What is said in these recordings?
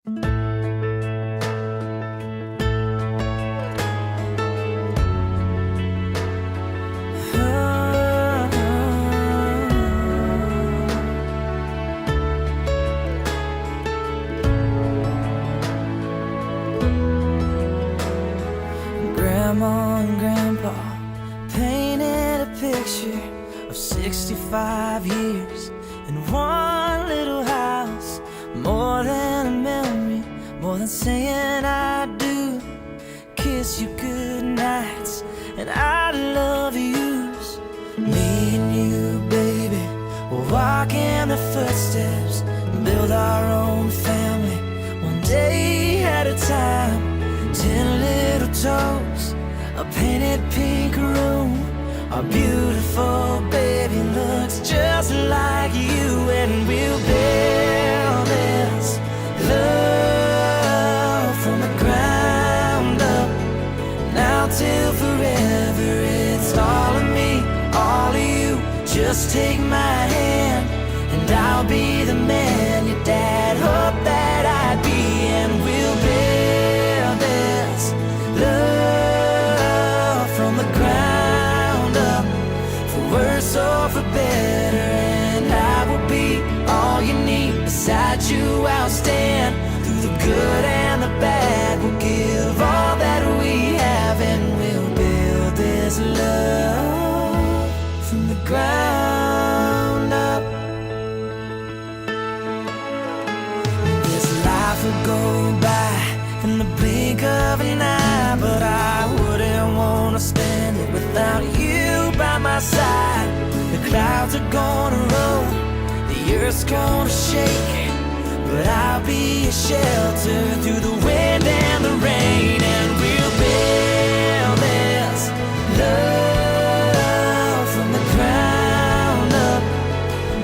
Grandma and Grandpa painted a picture of 65 years in one little house. More than a memory, more than saying I do. Kiss you good nights and I love yous. Me and you, baby, we'll walk in the footsteps and build our own family, one day at a time. 10 little toes, a painted pink room. Our beautiful baby looks just like you, and we'll build this love from the ground up. Now till forever, it's all of me, all of you. Just take my hand, and I'll be the man your dad hoped that I'd be, and we'll build this love from the ground up, for worse or for better. And I will be all you need. Beside you I'll stand, through the good and the bad. We'll give all that we have, and we'll build this love from the ground up. This life will go by in the blink of an eye, but I wouldn't want to spend it without you by my side. The clouds are gonna roll, the earth's gonna shake, but I'll be a shelter through the wind and the rain, and we'll build this love from the ground up.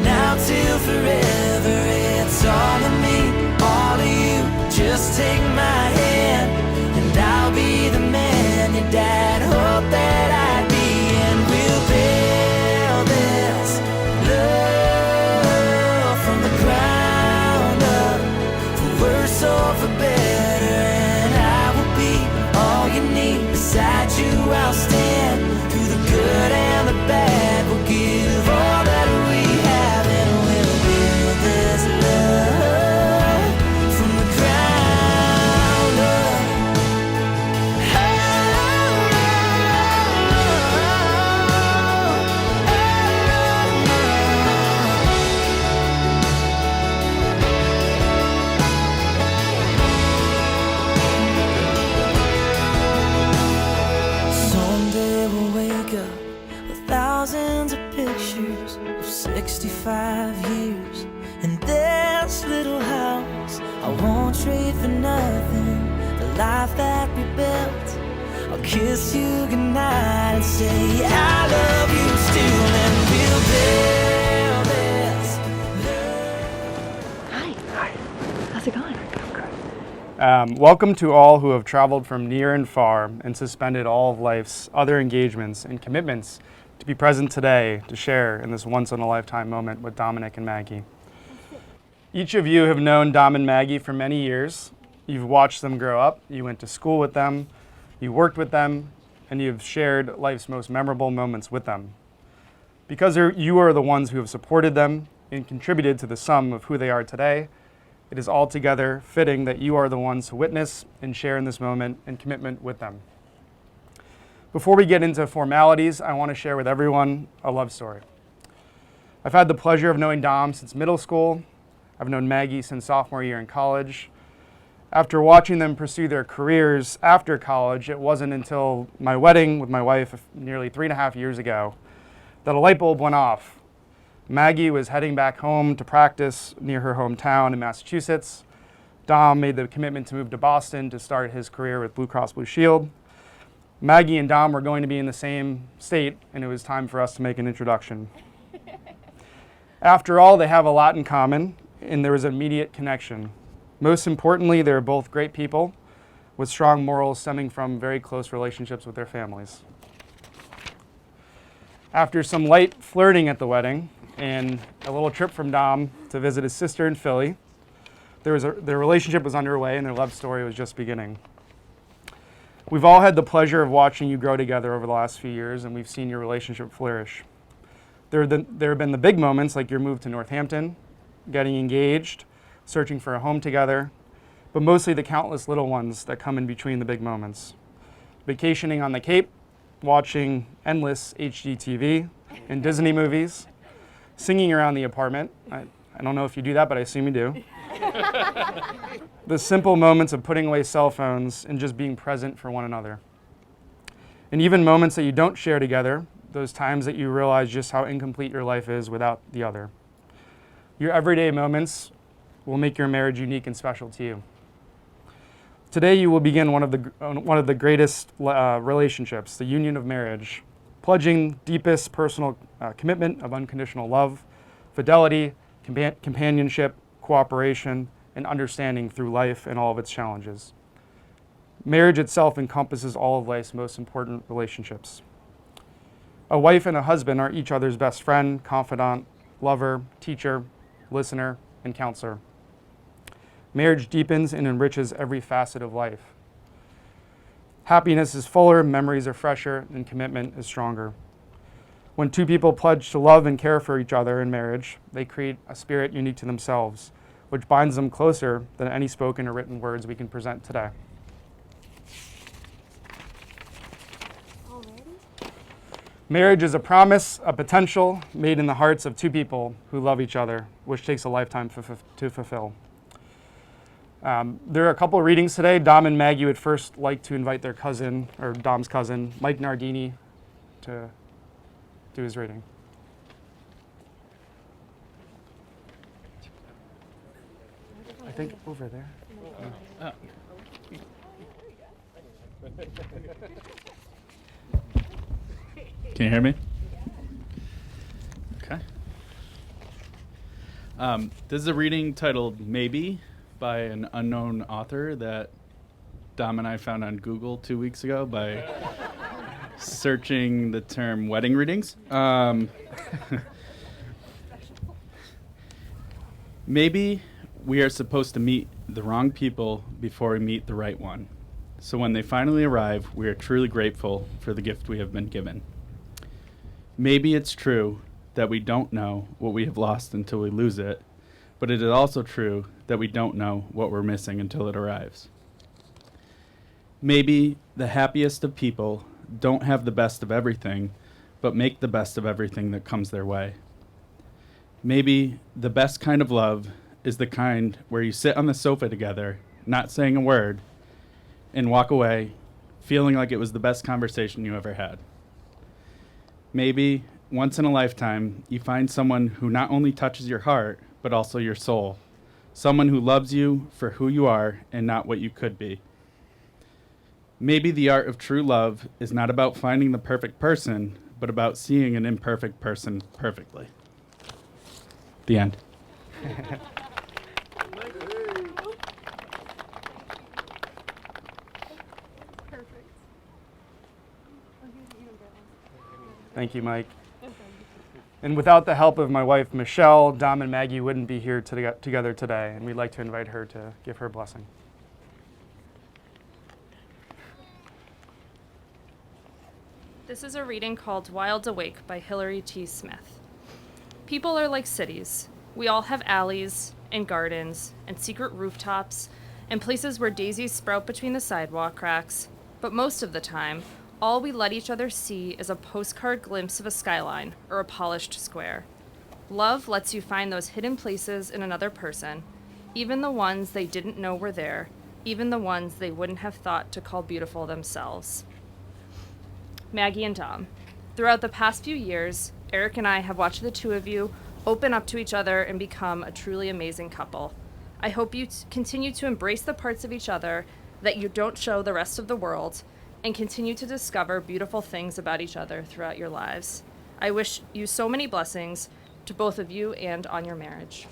Now till forever, it's all of me, all of you. Just take my hand, and I'll be the man your dad hoped that I'd be, and we'll build this love from the ground up, for worse or for better. And I will be all you need. Beside you I'll stand, through the good and the bad. We'll give all that we have, and we'll build this love from the ground up. Someday we'll wake up with thousands of pictures of 65 years in this little house. I won't trade for nothing the life that we built. I'll kiss you goodnight and say I love you still, and we'll build this love. Hi. How's it going? Welcome to all who have traveled from near and far and suspended all of life's other engagements and commitments to be present today to share in this once-in-a-lifetime moment with Dominic and Maggie. Each of you have known Dom and Maggie for many years. You've watched them grow up, you went to school with them, you worked with them, and you've shared life's most memorable moments with them. Because you are the ones who have supported them and contributed to the sum of who they are today, it is altogether fitting that you are the ones to witness and share in this moment and commitment with them. Before we get into formalities, I want to share with everyone a love story. I've had the pleasure of knowing Dom since middle school. I've known Maggie since sophomore year in college. After watching them pursue their careers after college, it wasn't until my wedding with my wife nearly 3.5 years ago that a light bulb went off. Maggie was heading back home to practice near her hometown in Massachusetts. Dom made the commitment to move to Boston to start his career with Blue Cross Blue Shield. Maggie and Dom were going to be in the same state, and it was time for us to make an introduction. After all, they have a lot in common, and there was an immediate connection. Most importantly, they're both great people with strong morals stemming from very close relationships with their families. After some light flirting at the wedding and a little trip from Dom to visit his sister in Philly, their relationship was underway and their love story was just beginning. We've all had the pleasure of watching you grow together over the last few years, and we've seen your relationship flourish. There have been the big moments, like your move to Northampton, getting engaged, searching for a home together, but mostly the countless little ones that come in between the big moments. Vacationing on the Cape, watching endless HGTV and Disney movies, singing around the apartment. I don't know if you do that, but I assume you do. The simple moments of putting away cell phones and just being present for one another. And even moments that you don't share together, those times that you realize just how incomplete your life is without the other. Your everyday moments will make your marriage unique and special to you. Today you will begin one of the greatest relationships, the union of marriage, pledging deepest personal commitment of unconditional love, fidelity, companionship, cooperation, and understanding through life and all of its challenges. Marriage itself encompasses all of life's most important relationships. A wife and a husband are each other's best friend, confidant, lover, teacher, listener, and counselor. Marriage deepens and enriches every facet of life. Happiness is fuller, memories are fresher, and commitment is stronger. When two people pledge to love and care for each other in marriage, they create a spirit unique to themselves, which binds them closer than any spoken or written words we can present today. Marriage is a promise, a potential made in the hearts of two people who love each other, which takes a lifetime to fulfill. There are a couple of readings today. Dom and Maggie would first like to invite their cousin, or Dom's cousin, Mike Nardini, to do his reading. I think over there. Oh. Can you hear me? Okay. This is a reading titled Maybe by an unknown author that Dom and I found on Google 2 weeks ago by searching the term wedding readings. Maybe we are supposed to meet the wrong people before we meet the right one. So when they finally arrive, we are truly grateful for the gift we have been given. Maybe it's true that we don't know what we have lost until we lose it, but it is also true that we don't know what we're missing until it arrives. Maybe the happiest of people don't have the best of everything, but make the best of everything that comes their way. Maybe the best kind of love is the kind where you sit on the sofa together, not saying a word, and walk away feeling like it was the best conversation you ever had. Maybe once in a lifetime, you find someone who not only touches your heart, but also your soul. Someone who loves you for who you are and not what you could be. Maybe the art of true love is not about finding the perfect person, but about seeing an imperfect person perfectly. The end. Thank you, Mike. And without the help of my wife, Michelle, Dom and Maggie wouldn't be here together today, and we'd like to invite her to give her blessing. This is a reading called Wild Awake by Hilary T. Smith. People are like cities. We all have alleys and gardens and secret rooftops and places where daisies sprout between the sidewalk cracks, but most of the time, all we let each other see is a postcard glimpse of a skyline or a polished square. Love lets you find those hidden places in another person, even the ones they didn't know were there, even the ones they wouldn't have thought to call beautiful themselves. Maggie and Dom. Throughout the past few years, Eric and I have watched the two of you open up to each other and become a truly amazing couple. I hope you continue to embrace the parts of each other that you don't show the rest of the world, and continue to discover beautiful things about each other throughout your lives. I wish you so many blessings to both of you and on your marriage.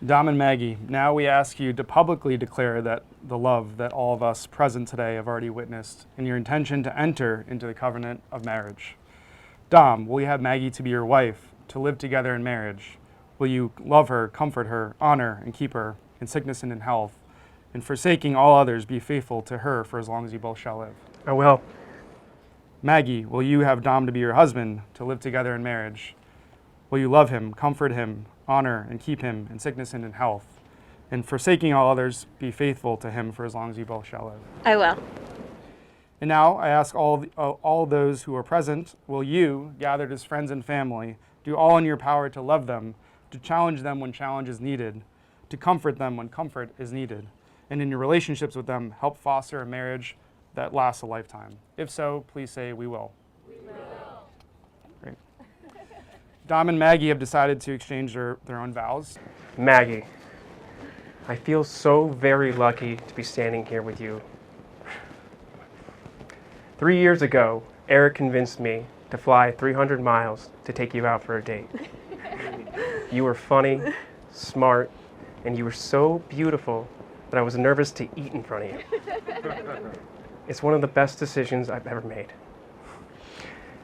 Dom and Maggie, now we ask you to publicly declare that the love that all of us present today have already witnessed and your intention to enter into the covenant of marriage. Dom, will you have Maggie to be your wife, to live together in marriage? Will you love her, comfort her, honor, and keep her in sickness and in health, and forsaking all others, be faithful to her for as long as you both shall live? I will. Maggie, will you have Dom to be your husband, to live together in marriage? Will you love him, comfort him, honor, and keep him in sickness and in health, and forsaking all others, be faithful to him for as long as you both shall live? I will. And now I ask all those who are present, will you, gathered as friends and family, do all in your power to love them, to challenge them when challenge is needed, to comfort them when comfort is needed, and in your relationships with them, help foster a marriage that lasts a lifetime? If so, please say, we will. We will. Great. Dom and Maggie have decided to exchange their own vows. Maggie, I feel so very lucky to be standing here with you. 3 years ago, Eric convinced me to fly 300 miles to take you out for a date. You were funny, smart, and you were so beautiful that I was nervous to eat in front of you. It's one of the best decisions I've ever made.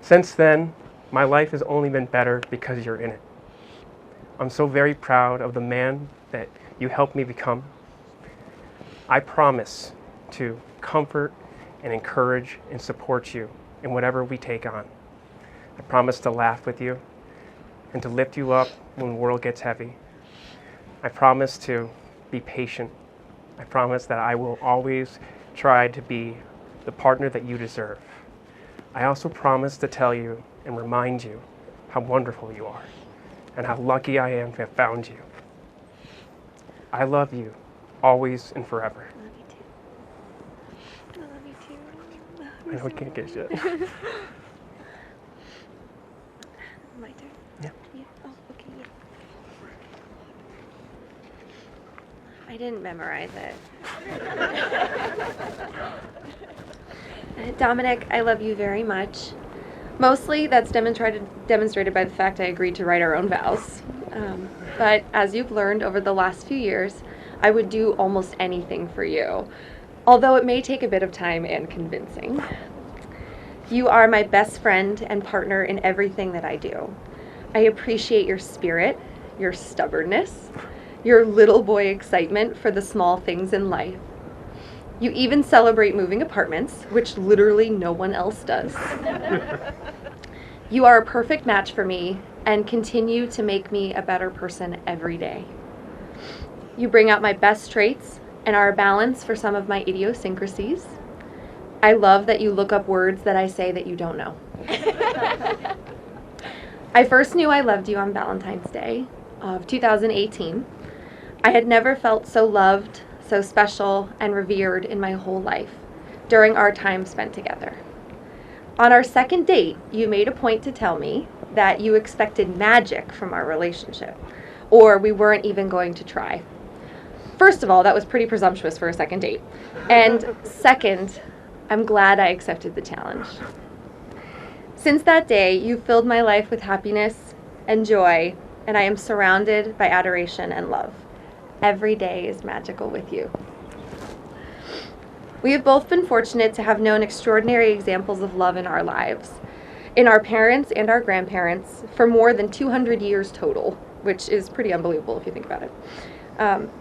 Since then, my life has only been better because you're in it. I'm so very proud of the man that you helped me become. I promise to comfort and encourage and support you in whatever we take on. I promise to laugh with you and to lift you up when the world gets heavy. I promise to be patient. I promise that I will always try to be the partner that you deserve. I also promise to tell you and remind you how wonderful you are and how lucky I am to have found you. I love you always and forever. I love you too. I know we can't get shit. My turn. Yeah. Oh, okay. Yeah. I didn't memorize it. Dominic, I love you very much. Mostly that's demonstrated by the fact I agreed to write our own vows. But as you've learned over the last few years, I would do almost anything for you, although it may take a bit of time and convincing. You are my best friend and partner in everything that I do. I appreciate your spirit, your stubbornness, your little boy excitement for the small things in life. You even celebrate moving apartments, which literally no one else does. You are a perfect match for me and continue to make me a better person every day. You bring out my best traits and are a balance for some of my idiosyncrasies. I love that you look up words that I say that you don't know. I first knew I loved you on Valentine's Day of 2018. I had never felt so loved, so special, and revered in my whole life during our time spent together. On our second date, you made a point to tell me that you expected magic from our relationship, or we weren't even going to try. First of all, that was pretty presumptuous for a second date. And second, I'm glad I accepted the challenge. Since that day, you've filled my life with happiness and joy, and I am surrounded by adoration and love. Every day is magical with you. We have both been fortunate to have known extraordinary examples of love in our lives, in our parents and our grandparents, for more than 200 years total, which is pretty unbelievable if you think about it.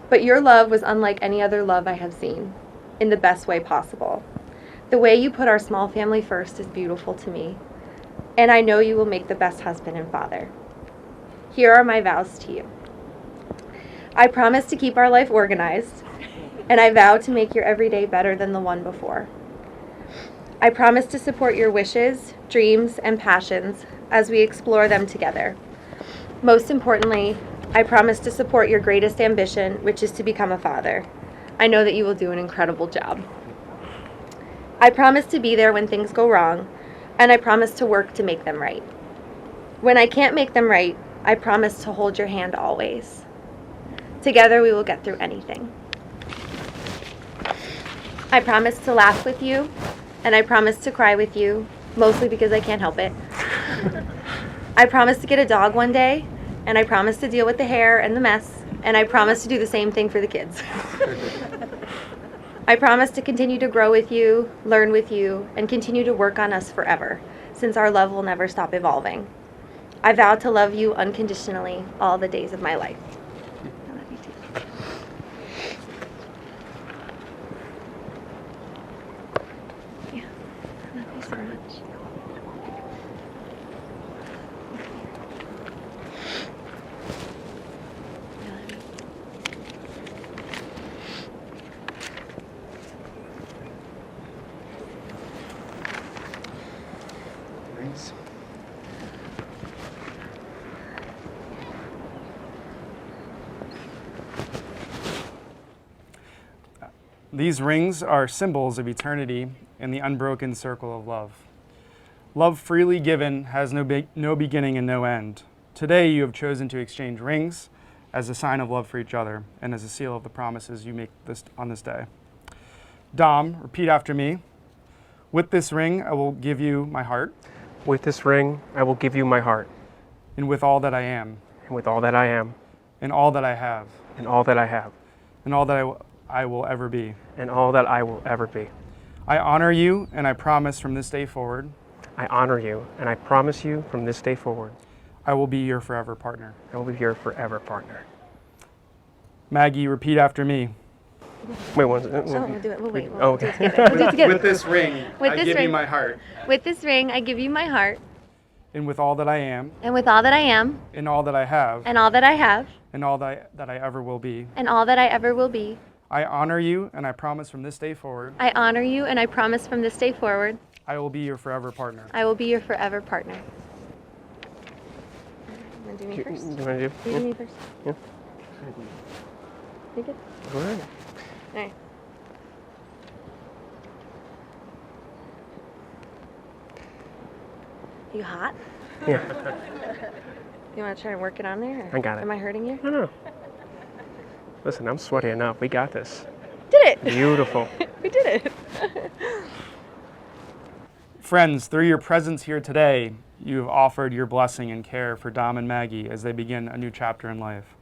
But your love was unlike any other love I have seen, in the best way possible. The way you put our small family first is beautiful to me, and I know you will make the best husband and father. Here are my vows to you. I promise to keep our life organized, and I vow to make your every day better than the one before. I promise to support your wishes, dreams, and passions as we explore them together. Most importantly, I promise to support your greatest ambition, which is to become a father. I know that you will do an incredible job. I promise to be there when things go wrong, and I promise to work to make them right. When I can't make them right, I promise to hold your hand always. Together we will get through anything. I promise to laugh with you, and I promise to cry with you, mostly because I can't help it. I promise to get a dog one day, and I promise to deal with the hair and the mess, and I promise to do the same thing for the kids. I promise to continue to grow with you, learn with you, and continue to work on us forever, since our love will never stop evolving. I vow to love you unconditionally all the days of my life. I love you too. Yeah, I love you so much. I love you. Rings. These rings are symbols of eternity and the unbroken circle of love. Love freely given has no beginning and no end. Today you have chosen to exchange rings as a sign of love for each other and as a seal of the promises you make on this day. Dom, repeat after me. With this ring, I will give you my heart. With this ring, I will give you my heart, And with all that I am, and with all that I am, and all that I have, and all that I have, and all that I will ever be. and all that I will ever be. I honor you, and I promise from this day forward, I honor you, and I promise you from this day forward, I will be your forever partner. I will be your forever partner. Maggie, repeat after me. Wait, one Oh, we'll do it. We'll wait. We'll Oh, do it okay. together. We'll do it together. With this ring, With I this give ring. you my heart, With this ring, I give you my heart, and with all that I am, and with all that I am, and all that I have, and all that I have, and all that I ever will be, and all that I ever will be, I honor you, and I promise from this day forward, I honor you, and I promise from this day forward, I will be your forever partner. I will be your forever partner. You want to do me Do first? you want to You do? do me first. Yeah. You good? All right. All right. You hot? Yeah. You want to try and work it on there? Or I got it. Am I hurting you? No, no. Listen, I'm sweaty enough. We got this. Did it! Beautiful. We did it. Friends, through your presence here today, you have offered your blessing and care for Dom and Maggie as they begin a new chapter in life.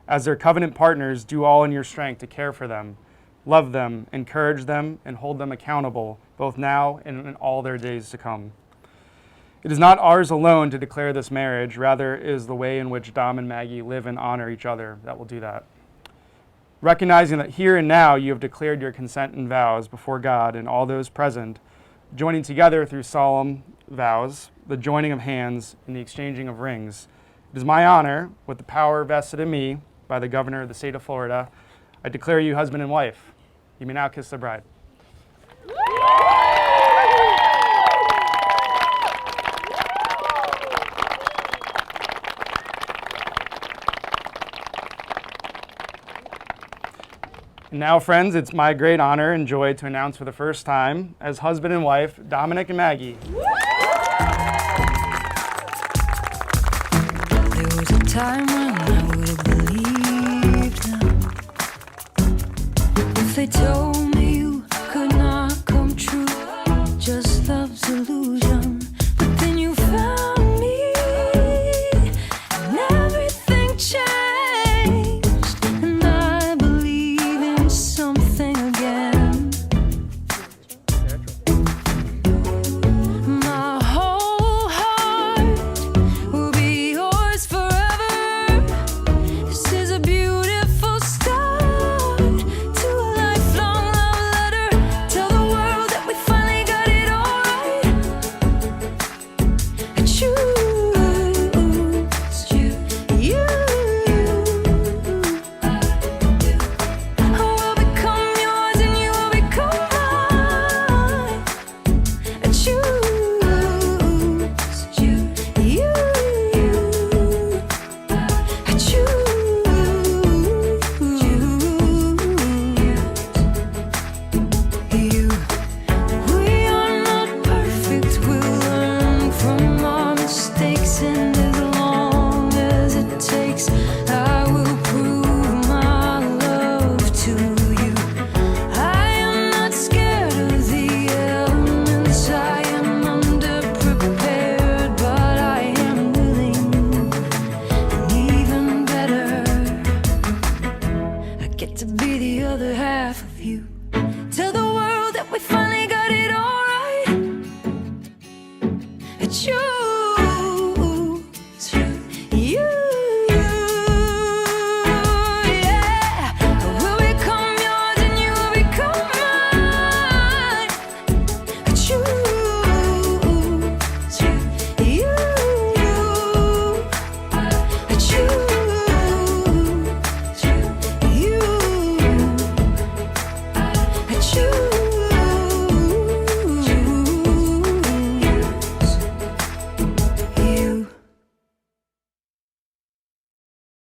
As their covenant partners, do all in your strength to care for them, love them, encourage them, and hold them accountable, both now and in all their days to come. It is not ours alone to declare this marriage, rather it is the way in which Dom and Maggie live and honor each other that will do that. Recognizing that here and now you have declared your consent and vows before God and all those present, joining together through solemn vows, the joining of hands, and the exchanging of rings, it is my honor, with the power vested in me by the governor of the state of Florida, I declare you husband and wife. You may now kiss the bride. And now, friends, it's my great honor and joy to announce for the first time, as husband and wife, Dominic and Maggie. There was a time when